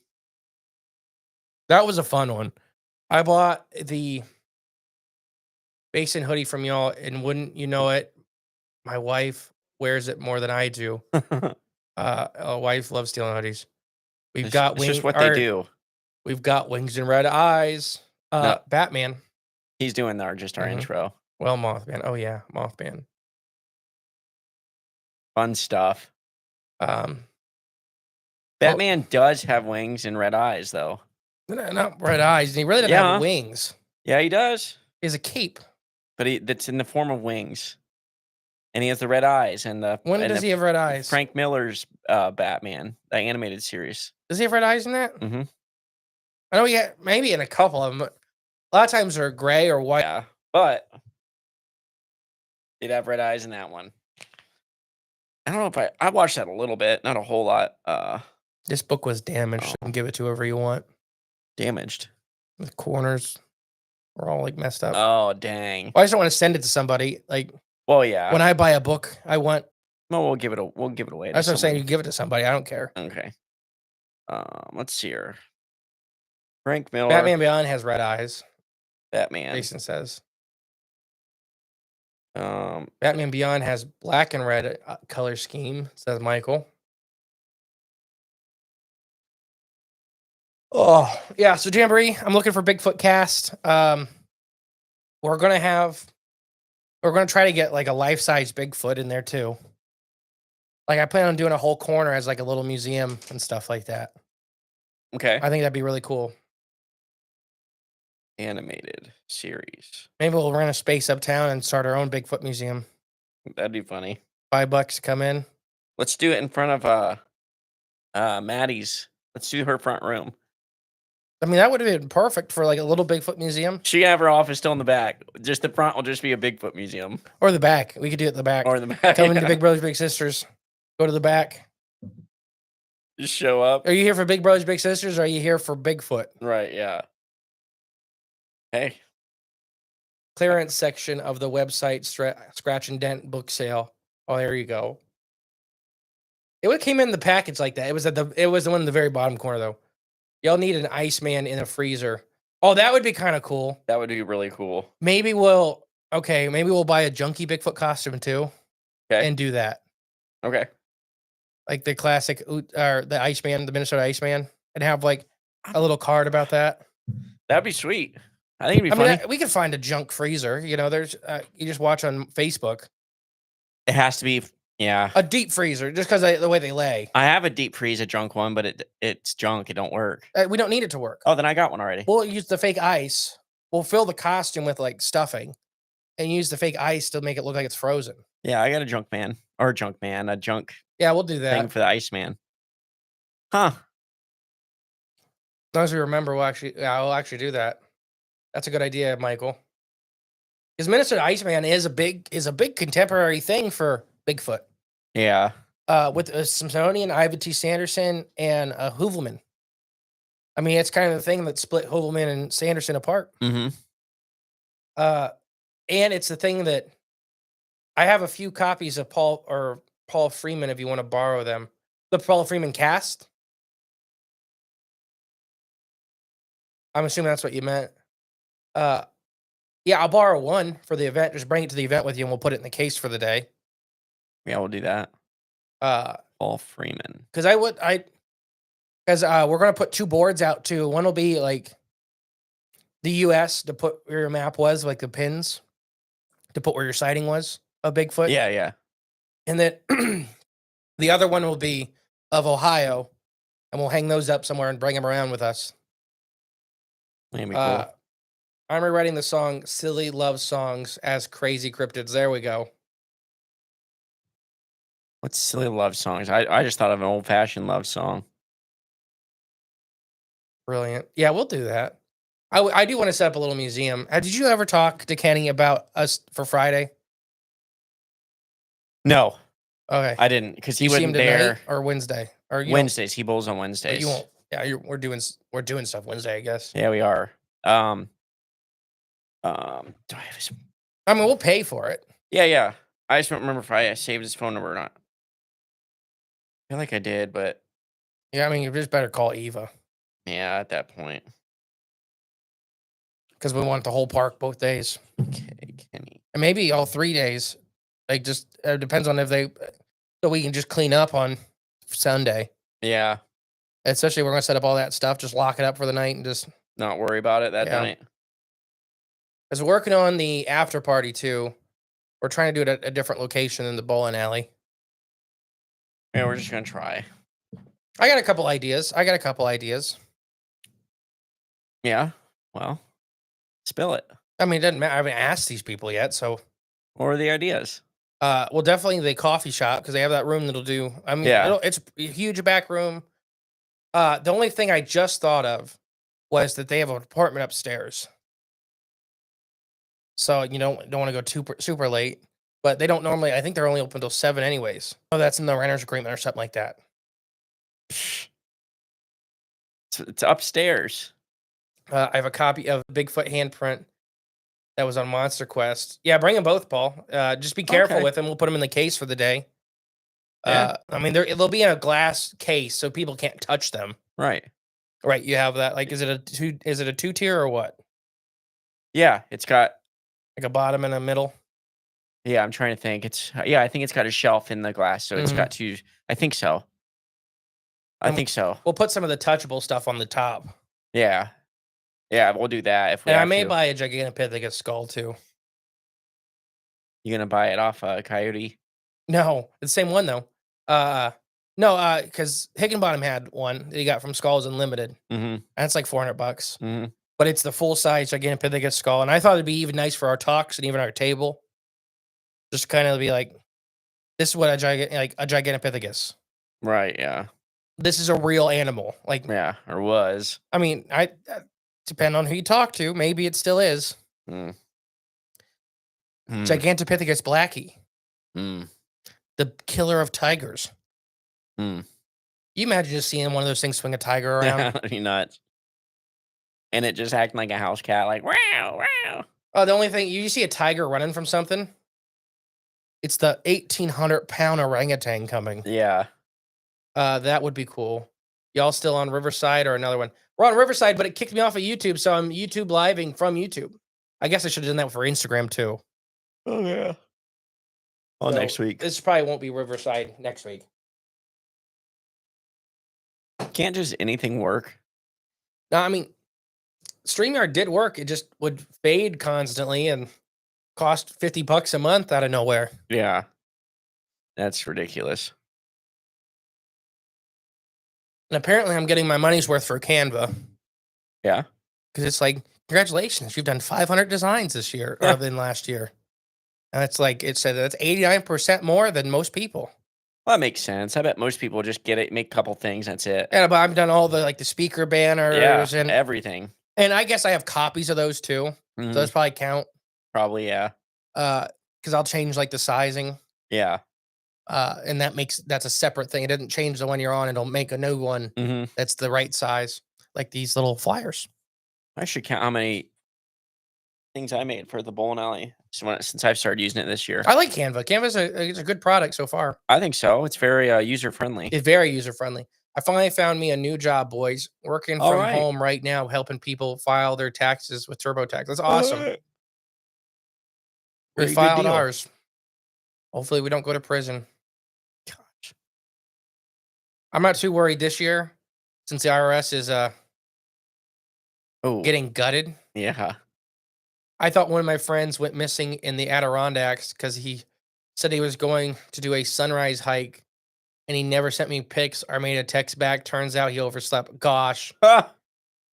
That was a fun one. I bought the Basin hoodie from y'all, and wouldn't you know it, my wife wears it more than I do. A wife loves stealing hoodies. We've got it's wings. just what they do. We've got wings and red eyes. No. Batman. He's doing our Mhm. intro. Well, Mothman. Oh yeah, Mothman. Fun stuff. Well, Batman does have wings and red eyes, though. not red eyes. He really doesn't Yeah. have wings. Yeah, he does. He has a cape. But that's in the form of wings. And he has the red eyes and the When does he have red eyes? Frank Miller's Batman, the animated series. Does he have red eyes in that? Mhm. I know he had maybe in a couple of them. But a lot of times they're gray or white. Yeah, but he'd have red eyes in that one. I don't know if I watched that a little bit, not a whole lot. This book was damaged. Oh. You can give it to whoever you want. Damaged. The corners were all like messed up. Oh, dang. Well, I just don't want to send it to somebody. Like Well, yeah. when I buy a book, I want. Well, we'll give it away. That's what I'm saying. You give it to somebody. I don't care. Okay. Let's see here. Frank Miller. Batman Beyond has red eyes. Batman. Jason says. Batman Beyond has black and red color scheme, says Michael. Oh, yeah. So Jamboree, I'm looking for Bigfoot cast. We're gonna try to get like a life-size Bigfoot in there too. Like I plan on doing a whole corner as like a little museum and stuff like that. Okay. I think that'd be really cool. Animated series. Maybe we'll rent a space uptown and start our own Bigfoot museum. That'd be funny. $5 to come in. Let's do it in front of Maddie's. Let's do her front room. I mean, that would have been perfect for like a little Bigfoot museum. She have her office still in the back. Just the front will just be a Bigfoot museum. Or the back. We could do it in the back. Or in the back. Come into Big Brothers Big Sisters. Go to the back. Just show up. Are you here for Big Brothers Big Sisters or are you here for Bigfoot? Right, yeah. Hey. Clearance section of the website Scratch and Dent book sale. Oh, there you go. It came in the package like that. It was the one in the very bottom corner though. Y'all need an Iceman in a freezer. Oh, that would be kind of cool. That would be really cool. Maybe we'll buy a junky Bigfoot costume too. Okay. And do that. Okay. Like the classic or the Iceman, the Minnesota Iceman, and have like a little card about that. That'd be sweet. I think it'd be funny. We could find a junk freezer. You know, there's you just watch on Facebook. It has to be, yeah. A deep freezer, just because the way they lay. I have a deep freeze, a junk one, but it's junk. It don't work. We don't need it to work. Oh, then I got one already. We'll use the fake ice. We'll fill the costume with like stuffing, and use the fake ice to make it look like it's frozen. Yeah, I got a junk man or a junk Yeah, we'll do that thing for the Iceman. Huh? As long as we remember, we'll actually do that. That's a good idea, Michael. Because Minnesota Iceman is a big contemporary thing for Bigfoot. Yeah. With a Smithsonian, Ivan T. Sanderson, and Hoovelman. I mean, it's kind of the thing that split Hoovelman and Sanderson apart. Mm-hmm. And it's the thing that I have a few copies of Paul Freeman if you want to borrow them. The Paul Freeman cast. I'm assuming that's what you meant. Yeah, I'll borrow one for the event. Just bring it to the event with you, and we'll put it in the case for the day. Yeah, we'll do that. Paul Freeman. Because we're gonna put 2 boards out too. One will be like the U.S. to put where your map was, like the pins to put where your sighting was of Bigfoot. Yeah, yeah. And then the other one will be of Ohio, and we'll hang those up somewhere and bring them around with us. That'd be cool. I'm rewriting the song "Silly Love Songs" as Crazy Cryptids. There we go. What's silly love songs? I just thought of an old fashioned love song. Brilliant. Yeah, we'll do that. I do want to set up a little museum. Did you ever talk to Kenny about us for Friday? No, Okay. I didn't, because he You see him wasn't there. tonight or Wednesday or you don't- Wednesdays. He bowls on but Wednesdays. you won't. Yeah, we're doing stuff Wednesday, I guess. Yeah, we are. Do I have his? I mean, we'll pay for it. Yeah. I just don't remember if I saved his phone number or not. I feel like I did, but Yeah, I mean, you just better call Eva yeah, at that point. because we want the whole park both days, Okay, Kenny. and maybe all 3 days. Like, just depends on if so we can just clean up on Sunday. Yeah, Especially, we're gonna set up all that stuff, just lock it up for the night, and just not worry about it that Yeah. night. as we're working on the after party too. We're trying to do it at a different location than the bowling alley. Yeah, we're just gonna try. I got a couple ideas. Yeah. Well, spill it. I mean, it doesn't matter. I haven't asked these people yet, so What are the ideas? well, definitely the coffee shop because they have that room that'll do. I mean, Yeah. it's a huge back room. The only thing I just thought of was that they have an apartment upstairs, so you don't want to go super late. But they don't normally. I think they're only open till 7 anyways. Oh, that's in the renter's agreement or something like that. It's upstairs. I have a copy of Bigfoot handprint that was on Monster Quest. Yeah, bring them both, Paul. Just be careful Okay. with them. We'll put them in the case for the day. Yeah. I mean, they'll be in a glass case, so people can't touch them. Right. Right? You have that. Like, is it a 2-tier or what? Yeah, it's got Like a bottom and a middle. Yeah, I'm trying to think. Yeah, I think it's got a shelf in the glass, so it's Mhm. got two. I think so. I And think so. we'll put some of the touchable stuff on the top. Yeah. Yeah, we'll do that if we And I have may to. buy a Gigantopithecus skull too. You gonna buy it off Coyote? No, the same one though. Uh, no, because Higginbottom had one that he got from Skulls Unlimited, Mhm. and it's like $400. Mhm. But it's the full size Gigantopithecus skull, and I thought it'd be even nice for our talks and even our table. Just kind of be like, this is what a Gigantopithecus. Right, yeah. This is a real animal. Like, Yeah, or was. I mean, I depend on who you talk to. Maybe it still is. Mm. Mm. Gigantopithecus blackie, Mm. the killer of tigers. Mm. You imagine just seeing one of those things swing a tiger around? That'd be nuts. And it just acting like a house cat, like wow, wow. Oh, the only thing you see a tiger running from something, it's the 1,800-pound orangutan coming. Yeah. That would be cool. Y'all still on Riverside or another one? We're on Riverside, but it kicked me off of YouTube, so I'm YouTube living from YouTube. I guess I should have done that for Instagram too. Oh yeah. Oh, So next week. this probably won't be Riverside next week. Can't just anything work? No, I mean, StreamYard did work. It just would fade constantly and cost $50 a month out of nowhere. Yeah. That's ridiculous. And apparently, I'm getting my money's worth for Canva Yeah. because it's like, congratulations, you've done 500 designs this year Yeah. than last year. And it's like, it said that's 89% more than most people. Well, that makes sense. I bet most people just get it, make a couple things, that's it. Yeah, but I've done all the like the speaker Yeah, banners everything. and I guess I have copies of those too. So Mhm. those probably count. Probably, yeah. Because I'll change like the sizing. Yeah. And that's a separate thing. It doesn't change the one you're on, it'll make a new one Mhm. that's the right size, like these little flyers. I should count how many things I made for the bowling alley since I've started using it this year. I like Canva. Canva's it's a good product so far. I think so. It's very user friendly. It's very user friendly. I finally found me a new job, boys. Working All from right. home right now, helping people file their taxes with TurboTax. That's awesome. We Very good filed deal. ours. Hopefully, we don't go to prison. Gosh. I'm not too worried this year since the IRS is Oh, getting gutted. yeah. I thought one of my friends went missing in the Adirondacks because he said he was going to do a sunrise hike and he never sent me pics or made a text back. Turns out he overslept. Gosh. Ah,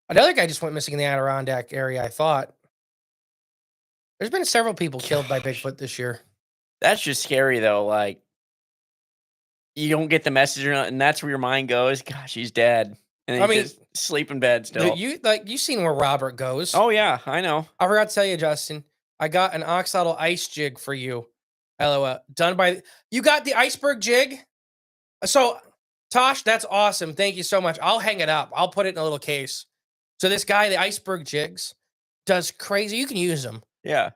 Another guy just went missing in the Adirondack area, I thought. There's been several people killed by Gosh. Bigfoot this year. that's just scary though. Like you don't get the message, and that's where your mind goes. Gosh, he's dead, and I then you mean, just sleep in bed still. You seen where Robert goes. Oh yeah, I know. I forgot to tell you, Justin. I got an oxidal ice jig for you. LOL. Done by you got the iceberg jig? So Tosh, that's awesome. Thank you so much. I'll hang it up. I'll put it in a little case. So this guy, the iceberg jigs, does crazy. You can use them. Yeah.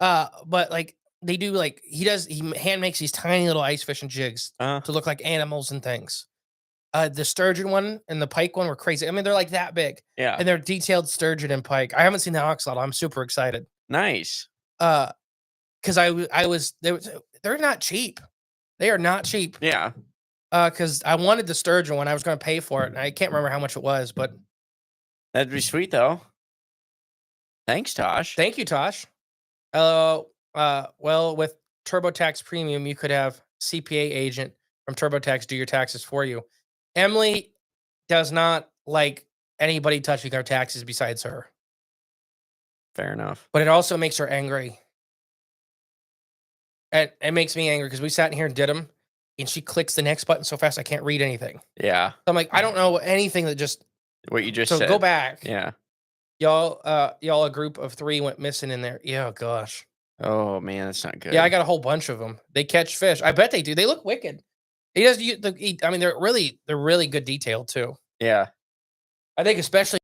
But like they do like he hand makes these tiny little ice fishing jigs Uh, to look like animals and things. The sturgeon one and the pike one were crazy. I mean, they're like that big. yeah. And they're detailed sturgeon and pike. I haven't seen the oxalot. I'm super excited. Nice. Because they're not cheap. They are not cheap. Yeah. Because I wanted the sturgeon one. I was going to pay for it, and I can't remember how much it was, but That'd be sweet though. Thanks, Tosh. thank you, Tosh. Well, with TurboTax Premium, you could have CPA agent from TurboTax do your taxes for you. Emily does not like anybody touching her taxes besides her, Fair enough. but it also makes her angry. And it makes me angry because we sat in here and did them, and she clicks the next button so fast I can't read anything. So Yeah. I'm like, I don't know anything that just. What you just So said. go back. Yeah. Y'all, a group of 3 went missing in there. Yeah, gosh. Oh man, that's not good. Yeah, I got a whole bunch of them. They catch fish. I bet they do. They look wicked. He does. I mean, they're really good detail too. Yeah. I think especially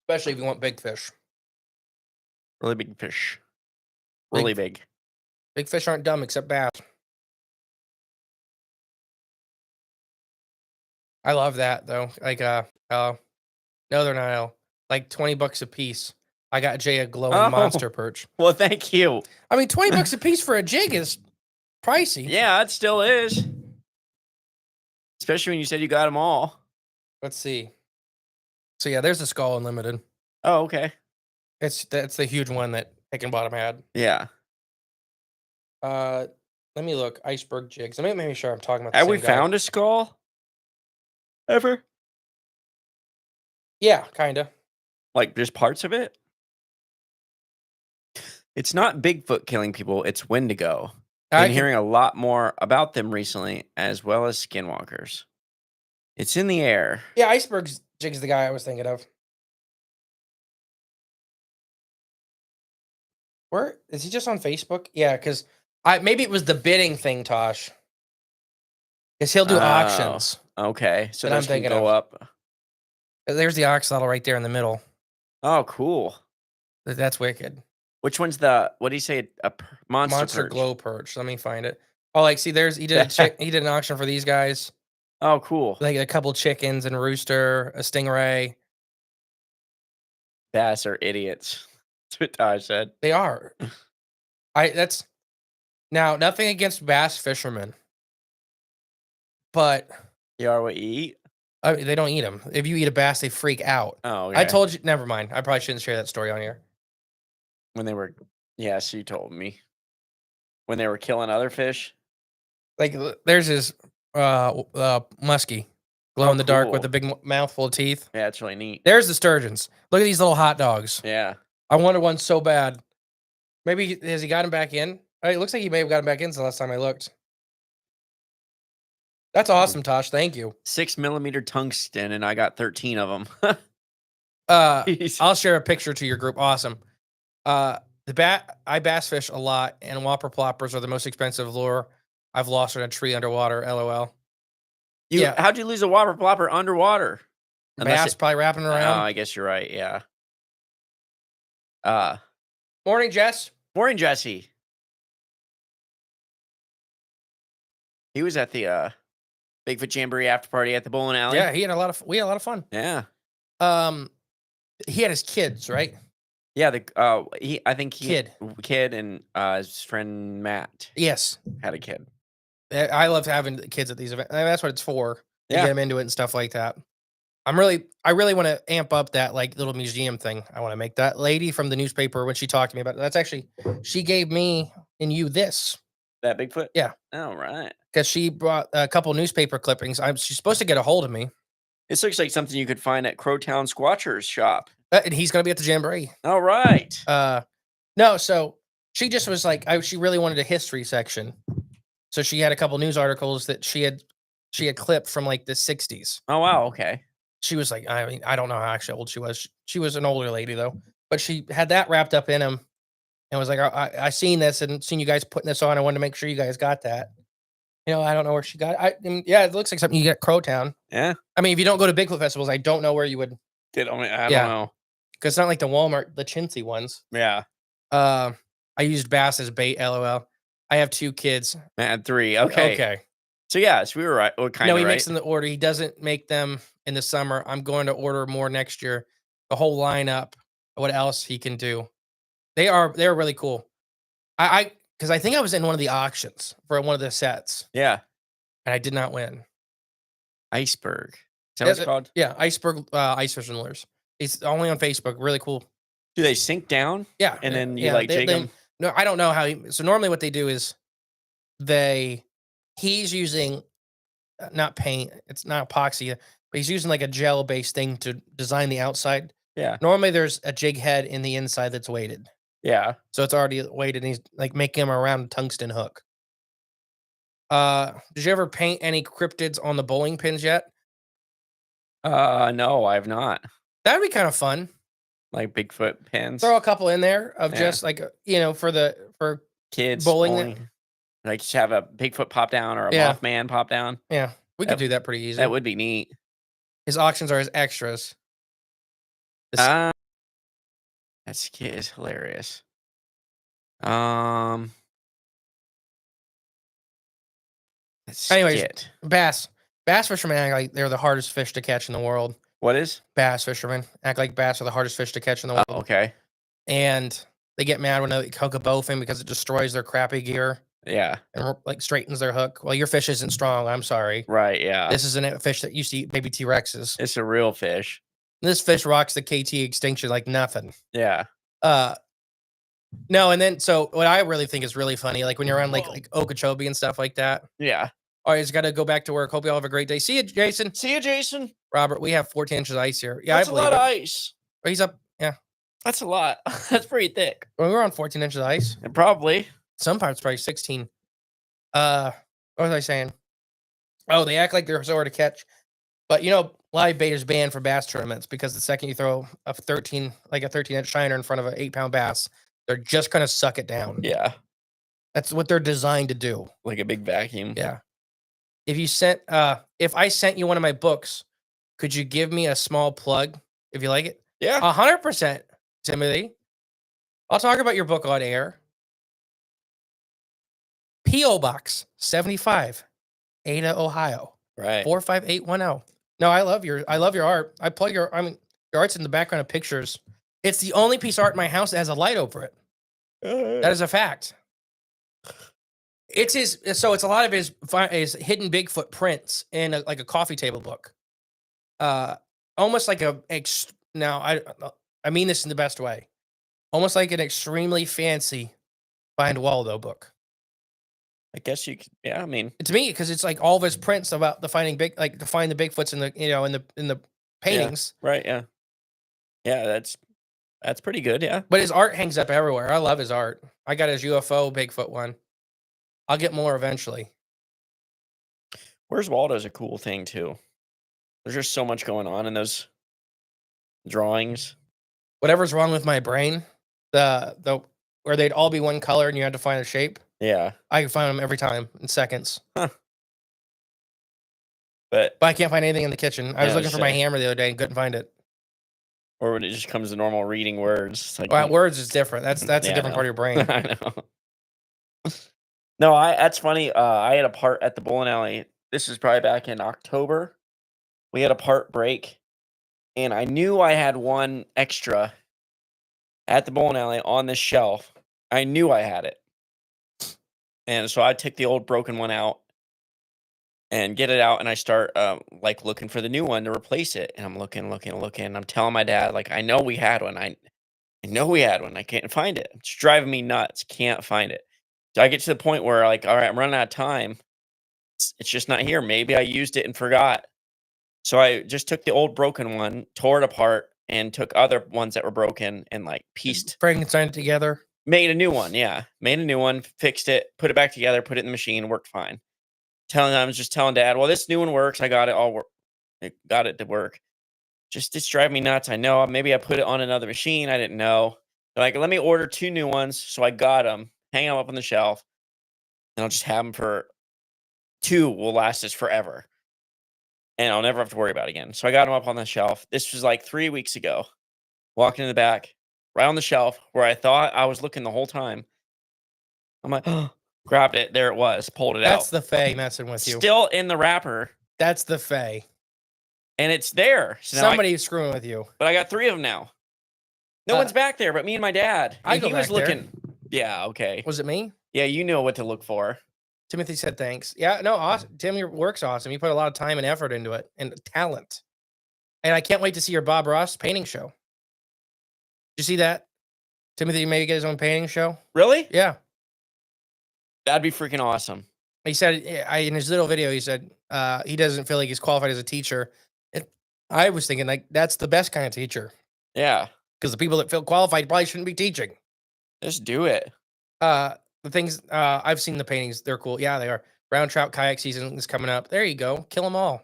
if you want big fish. Really big fish. Really big. Big fish aren't dumb except bass. I love that though. Like no, they're not. Like $20 a piece. I got Jay a glowing monster perch. Well, thank you. I mean, $20 a piece for a jig is pricey. Yeah, it still is. Especially when you said you got them all. Let's see. So yeah, there's the Skull Unlimited. Oh, okay. That's the huge one that Hickenbottom had. Yeah. Let me look. Iceberg jigs. Let me make sure I'm talking about the Have same we guy. found a skull? Ever? Yeah, kinda. Like just parts of it? It's not Bigfoot killing people, it's Wendigo. Been hearing a lot more about them recently, as well as skinwalkers. It's in the air. Yeah, Iceberg jig's the guy I was thinking of. Where is he? Just on Facebook? Yeah, because maybe it was the bidding thing, Tosh. Because he'll do auctions. Okay, so that I'm those can thinking go of. up. There's the oxalotl right there in the middle. Oh, cool. That's wicked. Which one's the? What do you say? A monster perch? glow perch. Let me find it. Oh, like see, he did he did an auction for these guys. Oh, cool. Like a couple chickens and a rooster, a stingray. Bass are idiots. That's what Taj said. They are. That's now nothing against bass fishermen, but You are what you eat. they don't eat them. If you eat a bass, they freak out. Oh, okay. I told you. Never mind. I probably shouldn't share that story on here. When they were, yes, you told me. When they were killing other fish. Like there's his muskie, glow in the dark with a big mouthful of teeth. Yeah, it's really neat. There's the sturgeons. Look at these little hot dogs. Yeah. I wanted one so bad. Maybe has he got him back in? It looks like he may have got him back in since the last time I looked. That's awesome, Tosh. Thank you. 6mm tungsten, and I got 13 of them. I'll share a picture to your group. Awesome. I bass fish a lot, and whopper ploppers are the most expensive lure I've lost in a tree underwater. LOL. How'd you lose a whopper plopper underwater? Bass probably wrapping Oh, around. I guess you're right. Yeah. Morning, Jess. Morning, Jesse. He was at the Bigfoot Jamboree after party at the bowling alley. Yeah, we had a lot of fun. Yeah. He had his kids, right? Yeah, I think Kid and his friend Matt. Yes, had a kid. I love having kids at these events. I mean, that's what it's for. Yeah. Get them into it and stuff like that. I really want to amp up that like little museum thing. I want to make that lady from the newspaper when she talked to me about it. That's actually she gave me and you this. That Bigfoot? Yeah. Oh, right. Because she brought a couple newspaper clippings. She's supposed to get a hold of me. This looks like something you could find at Crowtown Squatcher's shop. And he's going to be at the Jamboree. All right. No, so she just was like, she really wanted a history section. So she had a couple news articles that she had clipped from like the 60s. Oh, wow. Okay. She was like, I mean, I don't know how actually old she was. She was an older lady though, but she had that wrapped up in him and was like, I seen this and seen you guys putting this on. I wanted to make sure you guys got that. You know, I don't know where she got it. Yeah, it looks like something you get at Crowtown. Yeah. I mean, if you don't go to Bigfoot festivals, I don't know where you would. I don't know. Because it's not like the Walmart, the chintzy ones. Yeah. I used bass as bait, LOL. I have 2 kids. Matt had 3. Okay. So yes, we were right. Well, kind of No, he right. makes them the order. He doesn't make them in the summer. I'm going to order more next year. The whole lineup. What else he can do? They're really cool. Because I think I was in one of the auctions for one of the sets. Yeah. And I did not win. Iceberg. Is that what it's called? Yeah, Iceberg Ice Fishing Lures. It's only on Facebook. Really cool. Do they sink down? Yeah. And then you jig them? No, I don't know how. So normally what they do is he's using not paint. It's not epoxy, but he's using like a gel based thing to design the outside. Yeah. Normally there's a jig head in the inside that's weighted. Yeah. So it's already weighted and he's like making him around a tungsten hook. Did you ever paint any cryptids on the bowling pins yet? No, I have not. That'd be kind of fun. Like Bigfoot pins. Throw a couple in there of just like, for kids bowling. Like just have a Bigfoot pop down or a Mothman pop down. Yeah. We could do that pretty easy. That would be neat. His auctions are his extras. That skit is hilarious. Anyways, bass fishermen act like they're the hardest fish to catch in the world. What is? Bass fishermen act like bass are the hardest fish to catch in the world. Oh, okay. and they get mad when they hook a bowfin because it destroys their crappy gear Yeah. and like straightens their hook. Well, your fish isn't strong. I'm sorry. Right. Yeah. This isn't a fish that used to eat baby T-Rexes. It's a real fish. This fish rocks the KT extinction like nothing. Yeah. No, and then so what I really think is really funny, like when you're around Whoa. like Okeechobee and stuff like that. Yeah. All right, just got to go back to work. Hope you all have a great day. See you, Jason. See you, Jason. Robert, we have 14 inches of ice here. Yeah, That's I a believe lot it. of ice. Oh, he's up. Yeah. That's a lot. That's pretty thick. Well, we were on 14 inches of ice. And probably. Some parts probably 16. What was I saying? Oh, they act like they're so hard to catch. But live bait is banned for bass tournaments because the second you throw a 13-inch shiner in front of an 8-pound bass, they're just gonna suck it down. Yeah. That's what they're designed to do. Like a big vacuum. Yeah. If I sent you one of my books, could you give me a small plug if you like it? Yeah. 100%, Timothy. I'll talk about your book on air. P.O. Box 75, Ada, Ohio, Right. 45810. No, I love your art. I plug your art's in the background of pictures. It's the only piece of art in my house that has a light over it. That is a fact. It's a lot of his hidden Bigfoot prints in like a coffee table book. Almost like I mean this in the best way. Almost like an extremely fancy Find Waldo book. I guess you could. Yeah. I mean, To me, because it's like all of his prints about to find the Bigfoots in the paintings. Yeah, right. Yeah. Yeah. That's pretty good. Yeah. But his art hangs up everywhere. I love his art. I got his UFO Bigfoot one. I'll get more eventually. Where's Waldo's a cool thing too. There's just so much going on in those drawings. Whatever's wrong with my brain, the where they'd all be one color and you had to find a shape. Yeah. I can find them every time in seconds. But But I can't find anything in the kitchen. I was Yeah, looking for my same. hammer the other day and couldn't find it. or when it just comes to normal reading words. It's like Well, words is different. That's Yeah, a I different know. part of your brain. I know. No, that's funny. I had a part at the bowling alley. This is probably back in October. We had a part break, and I knew I had one extra at the bowling alley on this shelf. I knew I had it. And so I took the old broken one out and get it out, and I start like looking for the new one to replace it. And I'm looking. I'm telling my dad, like, I know we had one. I know we had one. I can't find it. It's driving me nuts. Can't find it. So I get to the point where, like, all right, I'm running out of time. It's just not here. Maybe I used it and forgot. So I just took the old broken one, tore it apart, and took other ones that were broken and like pieced, Frankenstein it together. made a new one. Yeah, made a new one, fixed it, put it back together, put it in the machine, worked fine. I was just telling Dad, well, this new one works. I got it all work. I got it to work. It's driving me nuts. I know. Maybe I put it on another machine. I didn't know. They're like, let me order 2 new ones. So I got them, hang them up on the shelf, and I'll just have them for 2 will last us forever. And I'll never have to worry about it again. So I got them up on the shelf. This was like 3 weeks ago. Walking in the back, right on the shelf where I thought I was looking the whole time. I'm like, oh, grabbed it. There it was. Pulled it That's out. the Fae messing with you. Still in the wrapper. That's the Fae. And it's there. So now Somebody's screwing with you. but I got 3 of them now. No one's back there but me and my dad. I And go he was back there. looking. Yeah, okay. Was it me? Yeah, you know what to look for. Timothy said thanks. Yeah, no, awesome. Tim, your work's awesome. You put a lot of time and effort into it and talent. And I can't wait to see your Bob Ross painting show. Did you see that? Timothy may get his own painting show. Really? Yeah. That'd be freaking awesome. He said in his little video, he said he doesn't feel like he's qualified as a teacher. And I was thinking like that's the best kind of teacher. Yeah. Because the people that feel qualified probably shouldn't be teaching. Just do it. The things I've seen the paintings, they're cool. Yeah, they are. Brown trout kayak season is coming up. There you go. Kill them all.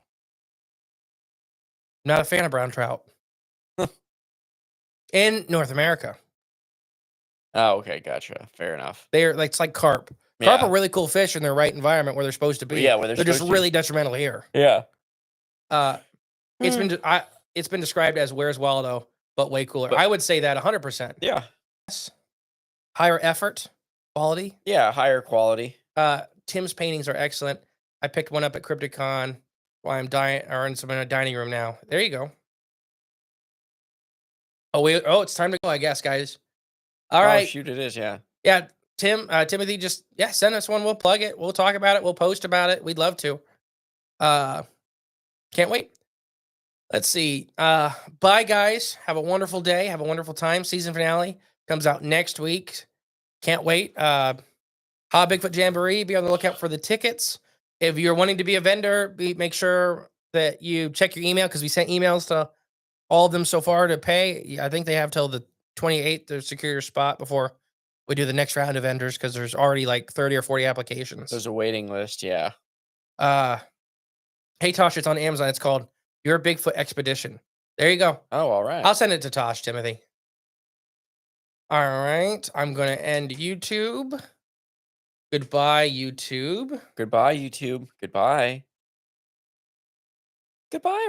Not a fan of brown trout. In North America. Oh, okay, gotcha. Fair enough. They're like it's like carp. Carp Yeah. are really cool fish in their right environment where they're supposed to be. Yeah, where they're just supposed to. really detrimental here. Yeah. It's been it's been described as Where's Waldo, but way cooler. But- I would say that 100%. Yeah. Higher effort, quality. Yeah, higher quality. Tim's paintings are excellent. I picked one up at CrypticCon while I'm in a dining room now. There you go. Oh, it's time to go, I guess, guys. All Oh, right. shoot, it is, yeah. Yeah, Timothy, just send us one. We'll plug it. We'll talk about it. We'll post about it. We'd love to. Can't wait. Let's see. Bye, guys. Have a wonderful day. Have a wonderful time. Season finale comes out next week. Can't wait. Bigfoot Jamboree. Be on the lookout for the tickets. If you're wanting to be a vendor, make sure that you check your email because we sent emails to all of them so far to pay. I think they have till the 28th to secure your spot before we do the next round of vendors because there's already like 30 or 40 applications. There's a waiting list, yeah. Hey, Tosh, it's on Amazon. It's called Your Bigfoot Expedition. There you go. Oh, all right. I'll send it to Tosh, Timothy. All right. I'm going to end YouTube. Goodbye, YouTube. Goodbye, YouTube. Goodbye. Goodbye,